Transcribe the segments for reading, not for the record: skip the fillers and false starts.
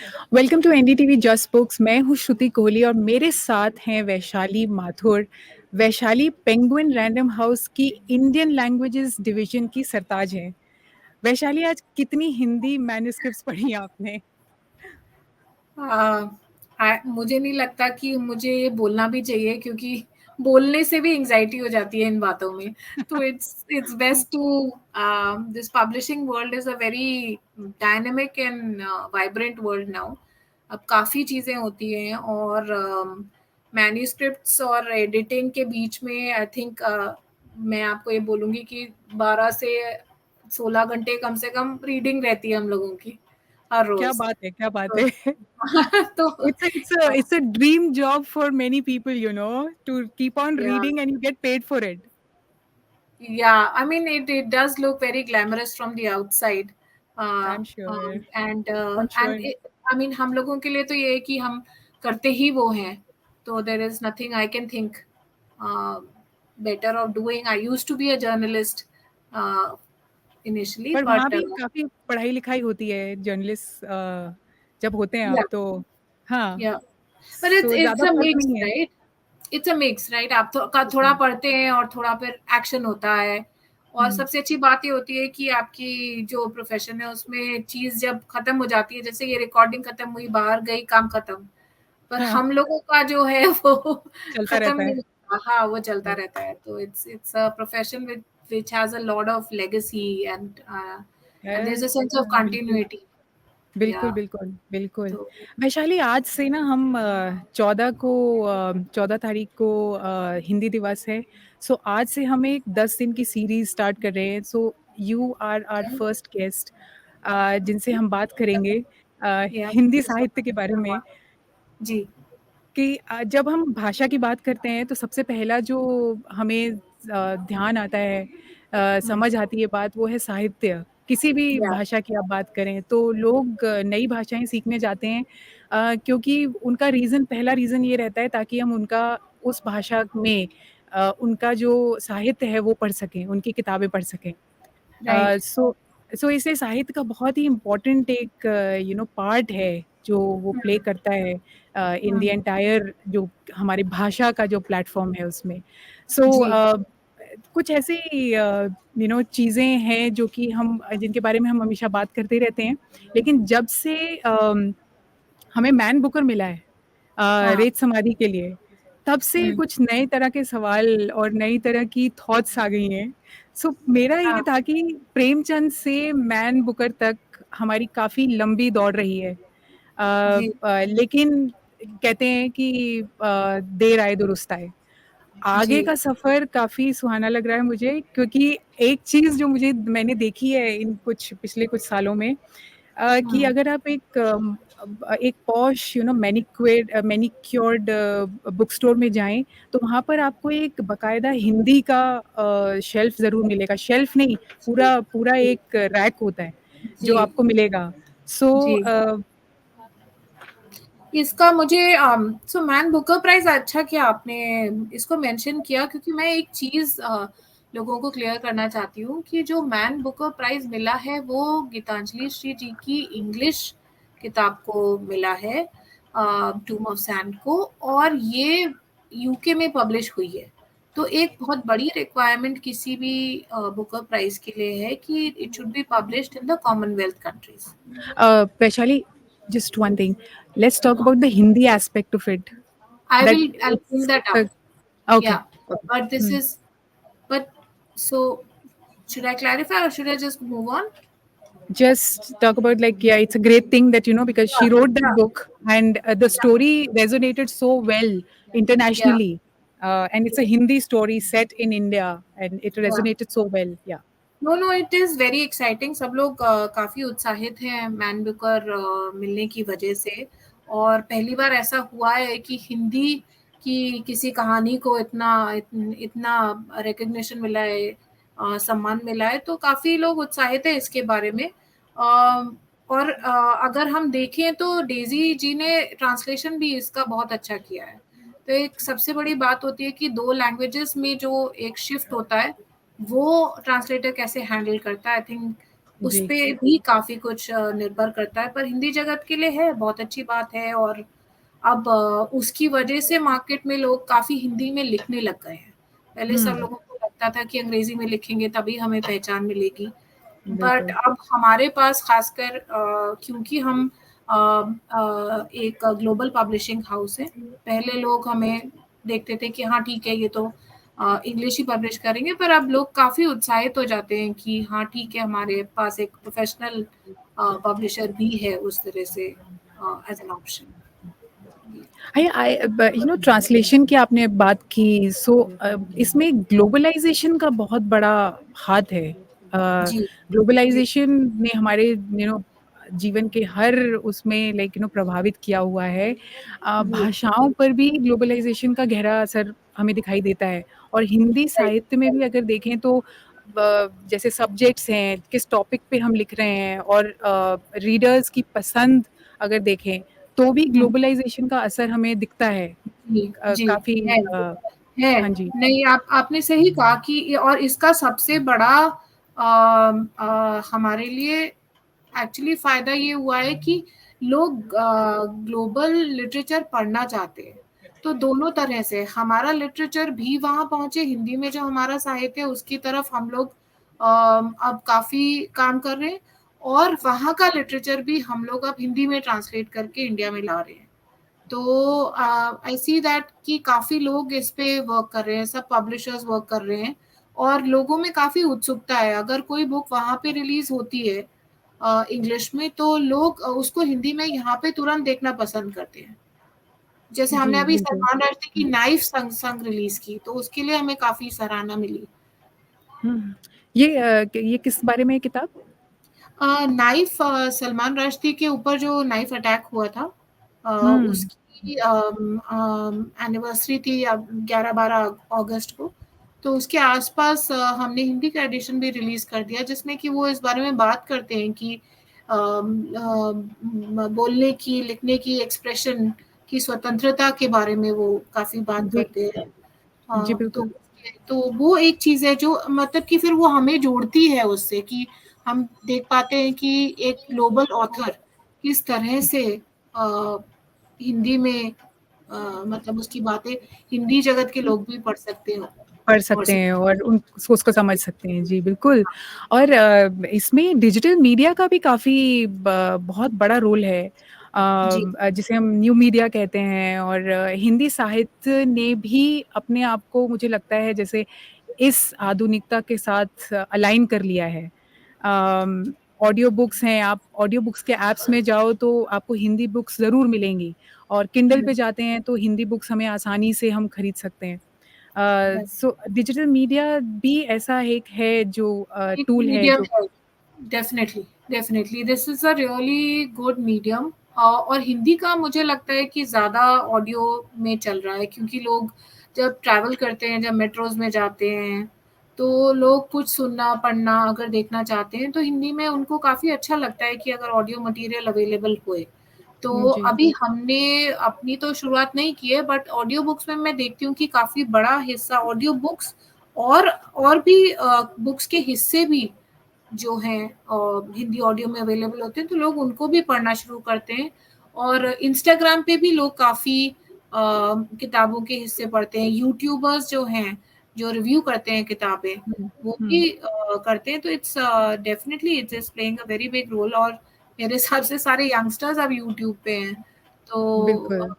Welcome to NDTV just books. मैं हूँ श्रुति कोहली और मेरे साथ हैं Vaishali Mathur. Vaishali Penguin Random House की इंडियन लैंग्वेजेस डिवीजन की सरताज हैं। वैशाली, आज कितनी हिंदी मैन्युस्क्रिप्ट्स पढ़ी आपने? मुझे नहीं लगता कि मुझे ये बोलना भी चाहिए, क्योंकि बोलने से भी एंजाइटी हो जाती है इन बातों में। तो it's best to this publishing world is a very dynamic and vibrant world now. अब काफ़ी चीज़ें होती हैं, और मैन्युस्क्रिप्ट्स और एडिटिंग के बीच में आई थिंक मैं आपको ये बोलूँगी कि 12 से 16 घंटे कम से कम रीडिंग रहती है हम लोगों की हर क्या रोज़। बात है, क्या बात तो है। तो It's a dream job for many people, to keep on yeah, reading and you get paid for it. yeah. I mean, it does look very glamorous from the outside, I'm sure. I'm and sure. I mean, हम लोगों के लिए तो ये है कि हम करते ही वो हैं। तो there is nothing I can think uh, better of doing. I used to be a journalist uh, initially, पर वहाँ but भी काफ़ी पढ़ाई-लिखाई होती है, जर्नलिस्ट जब होते हैं yeah, आप तो। हाँ, yeah. But सो it's ज़्यादा a फ़र्क mix, नहीं है। right? It's a mix, right? आप का थोड़ा बिल्कुल। पढ़ते हैं और थोड़ा फिर एक्शन होता है। और हुँ, सबसे अच्छी बात ये होती है कि आपकी जो प्रोफेशन है उसमें चीज़ जब खत्म हो जाती है, जैसे ये रिकॉर्डिंग खत्म हुई, बाहर गई, काम खत्म। पर हाँ, हम लोगों का जो है वो चलता खत्म रहता नहीं है। होता। हाँ, वो चलता रहता है। तो it's a profession with which has a lot of legacy and there is a sense of बिल्कुल, कंटिन्यूटी। बिल्कुल, या बिल्कुल, बिल्कुल। तो वैशाली, आज से ना हम 14 तारीख को हिंदी दिवस है। सो आज से हम एक 10 दिन की सीरीज़ स्टार्ट कर रहे हैं। So you are our first guest जिनसे हम बात करेंगे या हिंदी साहित्य के बारे में। जी, कि जब हम भाषा की बात करते हैं तो सबसे पहला जो हमें ध्यान आता है, हुँ, समझ आती है बात, वो है साहित्य। किसी भी या भाषा की आप बात करें तो लोग नई भाषाएँ सीखने जाते हैं क्योंकि उनका पहला रीज़न ये रहता है ताकि हम उनका उस भाषा में उनका जो साहित्य है वो पढ़ सकें, उनकी किताबें पढ़ सकें। राइट। सो इसलिए साहित्य का बहुत ही इम्पोर्टेंट एक पार्ट है जो वो प्ले हुँ, करता है इन द हुँ, एंटायर जो हमारी भाषा का जो प्लेटफ़ॉर्म है उसमें। सो जी, कुछ ऐसी चीज़ें हैं जो कि हम जिनके बारे में हम हमेशा बात करते ही रहते हैं। लेकिन जब से हमें मैन बुकर मिला है हाँ, रेत समाधि के लिए, तब से हुँ, कुछ नए तरह के सवाल और नई तरह की थॉट्स आ गई हैं। सो मेरा ये हाँ, था कि प्रेमचंद से मैन बुकर तक हमारी काफ़ी लंबी दौड़ रही है। जी, लेकिन कहते हैं कि देर आए दुरुस्त आए। आगे जी, का सफ़र काफ़ी सुहाना लग रहा है मुझे क्योंकि एक चीज़ जो मैंने देखी है इन पिछले कुछ सालों में कि हुँ, अगर आप एक पॉश मैनीक्योर्ड बुक स्टोर में जाएँ, तो वहाँ पर आपको एक बाकायदा हिंदी का शेल्फ़ ज़रूर मिलेगा। शेल्फ़ नहीं, जी, पूरा पूरा जी, एक रैक होता है, जो जी, आपको मिलेगा। सो जी। इसका मुझे सो मैन बुकर प्राइज़ अच्छा किया आपने इसको मेंशन किया, क्योंकि मैं एक चीज़ लोगों को क्लियर करना चाहती हूँ कि जो मैन बुकर प्राइज़ मिला है वो गीतांजलि श्री जी की इंग्लिश किताब को मिला है, टूम ऑफ सैंड को, और ये यूके में पब्लिश हुई है। तो एक बहुत बड़ी रिक्वायरमेंट किसी भी बुकर प्राइज़ के लिए है कि it should be published in the Commonwealth countries. Vaishali, just one thing. Let's talk about the Hindi aspect of it. That I'll pull it's that up. okay. Yeah, Okay. but this Hmm. is but so should I clarify or should I just move on? Just talk about like yeah, it's a great thing that because she Yeah, wrote that yeah, book and the story resonated so well yeah, internationally, and it's a yeah, Hindi story set in India and it yeah. resonated so well. Yeah. No no, it is very exciting. सब लोग काफ़ी उत्साहित हैं man Booker मिलने की वजह से। और पहली बार ऐसा हुआ है कि हिंदी की किसी कहानी को इतना रिकग्निशन मिला है, सम्मान मिला है, तो काफ़ी लोग उत्साहित हैं इसके बारे में। और अगर हम देखें तो डेज़ी जी ने ट्रांसलेशन भी इसका बहुत अच्छा किया है। तो एक सबसे बड़ी बात होती है कि 2 लैंग्वेजेज़ में जो एक शिफ्ट होता है, वो ट्रांसलेटर कैसे हैंडल करता है। आई थिंक उस जी। पे भी काफ़ी कुछ निर्भर करता है, पर हिंदी जगत के लिए है, बहुत अच्छी बात है और अब उसकी वजह से मार्केट में लोग काफ़ी हिंदी में लिखने लग गए हैं। पहले सब हुँ, लोगों को लगता था कि अंग्रेज़ी में लिखेंगे तभी हमें पहचान मिलेगी। बट बिल्कुल। अब हमारे पास ख़ासकर क्योंकि हम एक ग्लोबल पब्लिशिंग हाउस है, पहले लोग हमें देखते थे कि हाँ, ठीक है, ये तो इंग्लिश ही पब्लिश करेंगे, पर अब लोग काफ़ी उत्साहित हो जाते हैं कि हाँ, ठीक है, हमारे पास एक प्रोफ़ेशनल पब्लिशर भी है उस तरह से as an option. I translation की आपने बात की, सो इसमें ग्लोबलाइज़ेशन का बहुत बड़ा हाथ है। जी, जी, ग्लोबलाइज़ेशन ने हमारे जीवन के हर उसमें प्रभावित किया हुआ है। जी, भाषाओं पर भी ग्लोबलाइज़ेशन का गहरा असर हमें दिखाई देता है और हिंदी राइट, साहित्य में भी अगर देखें तो जैसे सब्जेक्ट्स हैं, किस टॉपिक पे हम लिख रहे हैं और रीडर्स की पसंद अगर देखें तो भी हुँ, ग्लोबलाइज़ेशन का असर हमें दिखता है। जी, जी, काफ़ी है। है। हाँ जी। नहीं, आपने सही कहा कि और इसका सबसे बड़ा हमारे लिए एक्चुअली फ़ायदा ये हुआ है कि लोग ग्लोबल लिटरेचर पढ़ना चाहते हैं। तो दोनों तरह से हमारा लिटरेचर भी वहाँ पहुँचे, हिंदी में जो हमारा साहित्य है उसकी तरफ हम लोग अब काफ़ी काम कर रहे हैं और वहाँ का लिटरेचर भी हम लोग अब हिंदी में ट्रांसलेट करके इंडिया में ला रहे हैं। तो आई सी दैट कि काफ़ी लोग इस पे वर्क कर रहे हैं, सब पब्लिशर्स वर्क कर रहे हैं और लोगों में काफ़ी उत्सुकता है। अगर कोई बुक वहाँ पे रिलीज़ होती है इंग्लिश में तो लोग उसको हिंदी में यहाँ पे तुरंत देखना पसंद करते हैं। जैसे जी, हमने अभी बिल्कुल। सलमान रश्दी की नाइफ संग रिलीज़ की, तो उसके लिए हमें काफ़ी सराहना मिली। हुँ। ये किस बारे में है किताब? नाइफ सलमान रश्दी के ऊपर जो नाइफ अटैक हुआ था हुँ, उसकी एनिवर्सरी थी अब 11-12 अगस्त को। तो उसके आस-पास हमने हिंदी का एडिशन भी रिलीज़ कर दिया जिसमें कि वो इस बारे में बात करते हैं कि बोलने की, लिखने की, एक्सप्रेशन की स्वतंत्रता के बारे में वो काफ़ी बात जी, करते हैं। जी, तो बिल्कुल। तो वो एक चीज़ है जो मतलब कि फिर वो हमें जोड़ती है उससे कि हम देख पाते हैं कि एक ग्लोबल ऑथर किस तरह से अ, हिंदी में मतलब उसकी बातें हिंदी जगत के लोग भी पढ़ सकते हो पढ़ और सकते समझ हैं और उन उसको समझ सकते हैं। जी, बिल्कुल। और इसमें डिजिटल मीडिया का भी काफ़ी बहुत बड़ा रोल है। जी, जिसे हम न्यू मीडिया कहते हैं और हिंदी साहित्य ने भी अपने आप को मुझे लगता है जैसे इस आधुनिकता के साथ अलाइन कर लिया है। ऑडियो बुक्स हैं, आप ऑडियो बुक्स के ऐप्स में जाओ तो आपको हिंदी बुक्स ज़रूर मिलेंगी और किंडल हुँ, पे जाते हैं तो हिंदी बुक्स हमें आसानी से हम खरीद सकते हैं। राइट। सो डिजिटल मीडिया भी ऐसा एक है जो एक टूल है मीडियम जो है। Definitely, definitely this is a really good medium और हिंदी का मुझे लगता है कि ज़्यादा ऑडियो में चल रहा है क्योंकि लोग जब ट्रैवल करते हैं, जब मेट्रोज़ में जाते हैं, तो लोग कुछ सुनना, पढ़ना अगर देखना चाहते हैं, तो हिंदी में उनको काफ़ी अच्छा लगता है कि अगर ऑडियो मटीरियल अवेलेबल होए। तो जी, अभी हमने अपनी तो शुरुआत नहीं की है बट ऑडियो बुक्स में मैं देखती हूँ कि काफ़ी बड़ा हिस्सा ऑडियो बुक्स और भी बुक्स के हिस्से भी जो हैं हिंदी ऑडियो में अवेलेबल होते हैं, तो लोग उनको भी पढ़ना शुरू करते हैं और इंस्टाग्राम पे भी लोग काफ़ी किताबों के हिस्से पढ़ते हैं। यूट्यूबर्स जो हैं, जो रिव्यू करते हैं किताबें, हुँ, वो हुँ, भी करते हैं, तो it's definitely it is playing a very big role और मेरे हिसाब से सारे यंगस्टर्स अब यूट्यूब पे हैं। तो बिल्कुल।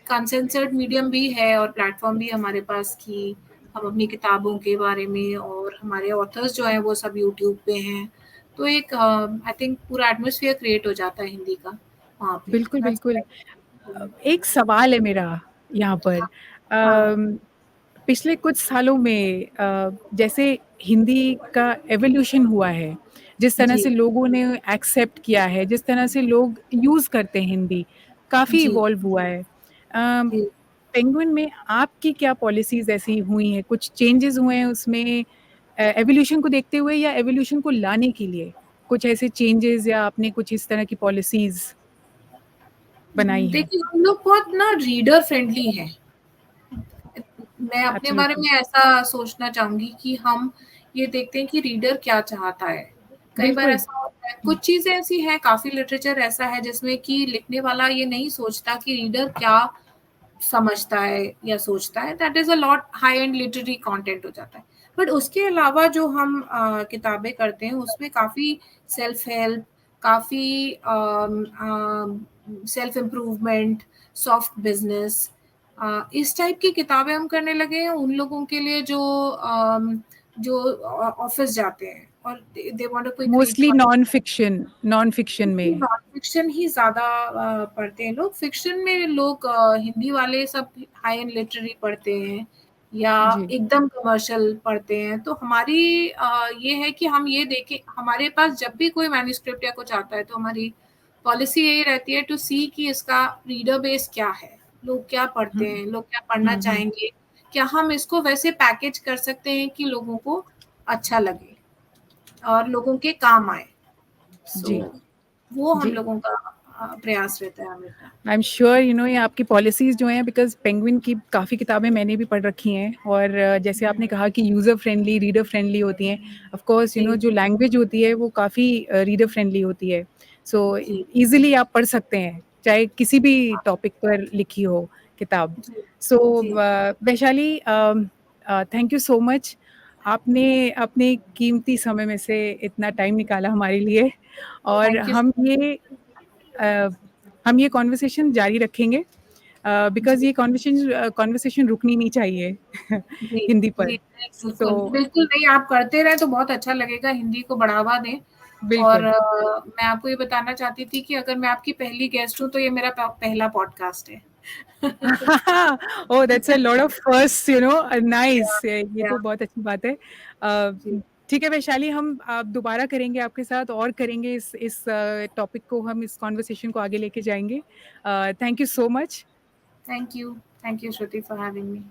अनसेंसर्ड मीडियम भी है और प्लेटफ़ॉर्म भी हमारे पास कि हम अपनी किताबों के बारे में और हमारे ऑथर्स जो हैं वो सब यूट्यूब पे हैं। तो एक आई थिंक पूरा एटमॉस्फेयर क्रिएट हो जाता है हिंदी का वहाँ पे। बिल्कुल, दैट्स बिल्कुल। व्हाट एक सवाल है मेरा यहाँ पर। हाँ, पिछले कुछ सालों में जैसे हिंदी का एवोल्यूशन हुआ है, जिस तरह जी, से लोगों ने एक्सेप्ट किया है, जिस तरह से लोग यूज़ करते हैं हिंदी, काफ़ी जी, इवॉल्व हुआ है। जी। पेंगुइन में आपकी क्या पॉलिसीज़ ऐसी हुई हैं? कुछ चेंजेज़ हुए हैं उसमें एवोल्यूशन को देखते हुए या एवोल्यूशन को लाने के लिए? कुछ ऐसे चेंजेज़ या आपने कुछ इस तरह की पॉलिसीज़ बनाई हैं? देखिए हम लोग बहुत ना रीडर फ्रेंडली हैं। मैं अपने बारे एब्सोल्युटली। में ऐसा सोचना चाहूँगी कि हम ये देखते हैं कि रीडर क्या चाहता है। कई बार बिल्कुल। ऐसा कुछ चीज़ें ऐसी हैं, काफ़ी लिटरेचर ऐसा है जिसमें कि लिखने वाला ये नहीं सोचता कि रीडर क्या समझता है या सोचता है, that is a lot high and literary content हो जाता है। बट उसके अलावा जो हम किताबें करते हैं उसमें काफ़ी सेल्फ हेल्प, काफ़ी सेल्फ इम्प्रूवमेंट, सॉफ्ट बिजनेस, इस टाइप की किताबें हम करने लगे हैं उन लोगों के लिए जो जो ऑफिस जाते हैं और they want a quick read. Mostly non fiction में। नॉन फिक्शन ही ज़्यादा पढ़ते हैं लोग। फिक्शन में लोग हिंदी वाले सब हाई एंड लिटरेरी पढ़ते हैं या जी। एकदम कमर्शियल पढ़ते हैं। तो हमारी ये है कि हम ये देखें, हमारे पास जब भी कोई मैन्युस्क्रिप्ट या कुछ आता है तो हमारी पॉलिसी यही रहती है टू सी कि इसका रीडर बेस क्या है, लोग क्या पढ़ते हैं, लोग क्या पढ़ना हुँ। चाहेंगे, क्या हम इसको वैसे पैकेज कर सकते हैं कि लोगों को अच्छा लगे और लोगों के काम आए। सो जी, वो हम जी। लोगों का प्रयास रहता है हमेशा। आई एम श्योर ये आपकी पॉलिसीज़ जो हैं, बिकॉज़ पेंगुइन की काफ़ी किताबें मैंने भी पढ़ रखी हैं और जैसे आपने कहा कि यूज़र फ्रेंडली, रीडर फ्रेंडली होती हैं। ऑफ़ कोर्स जी, जो लैंग्वेज होती है वो काफ़ी रीडर फ्रेंडली होती है। सो जी, ईज़िली आप पढ़ सकते हैं, चाहे किसी भी टॉपिक पर लिखी हो किताब। जी, सो जी। Vaishali, thank you so much. आपने अपने कीमती समय में से इतना टाइम निकाला हमारे लिए और थैंक यू सो मच। अ, हम ये कॉन्वर्सेशन जारी रखेंगे, बिकॉज़ जी, ये कॉन्वर्सेशन रुकनी नहीं चाहिए जी, हिंदी पर। जी, नहीं, सो बिल्कुल, बिल्कुल नहीं, आप करते रहें तो बहुत अच्छा लगेगा, हिंदी को बढ़ावा दें। और बिल्कुल। मैं आपको ये बताना चाहती थी कि अगर मैं आपकी पहली गेस्ट हूँ, तो ये मेरा प पहला पॉडकास्ट है। Oh, that's a lot of firsts, nice. Yeah, ये या, तो बहुत अच्छी बात है। अ, जी, ठीक है वैशाली, हम दोबारा करेंगे आपके साथ और करेंगे इस टॉपिक को, हम इस कॉन्वर्सेशन को आगे लेके जाएँगे। Thank you so much. Thank you, Shruti for having me.